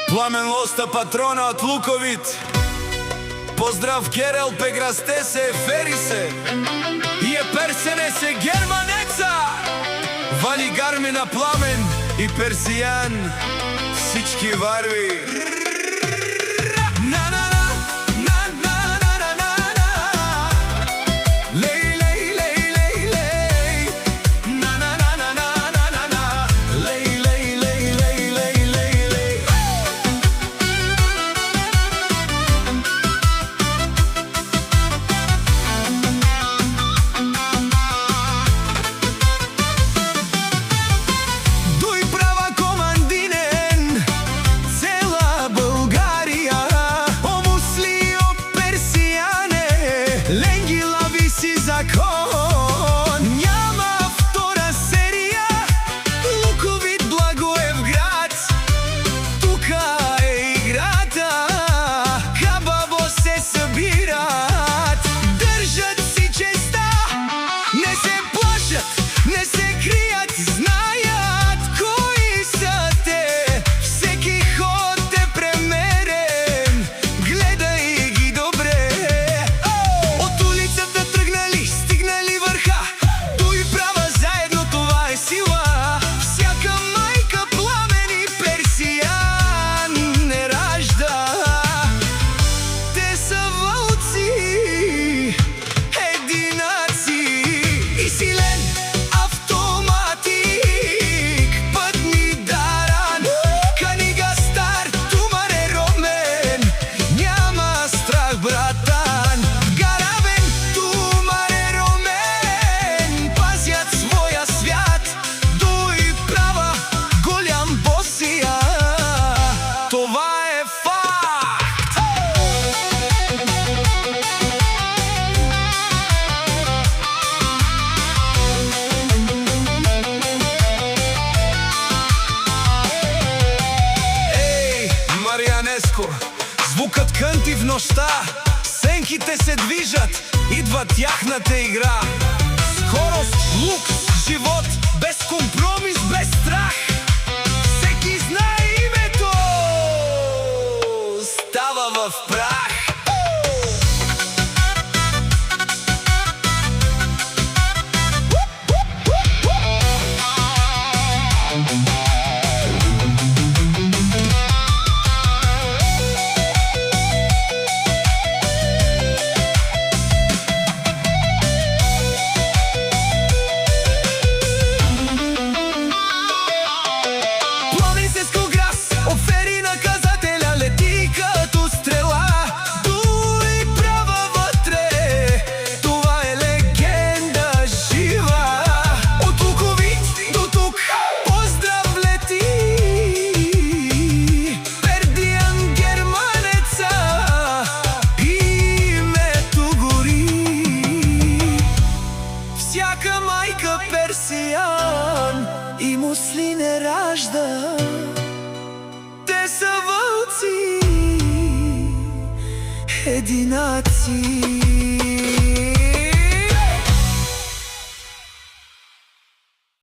Пламен Лоста, патрона од Луковит. Поздрав Герел, Пеграсте се, Фери се и е Персене се, Германеца. Вали Гармина, Пламен и Персиян, всички варви. Звукът кънти в нощта, сенките се движат, идва тяхната игра. Скорост, лукс, живот, без компромис, без страх. Всеки знае името, става в прах. Персиян и мусли не ражда. Те са вълци, единаци.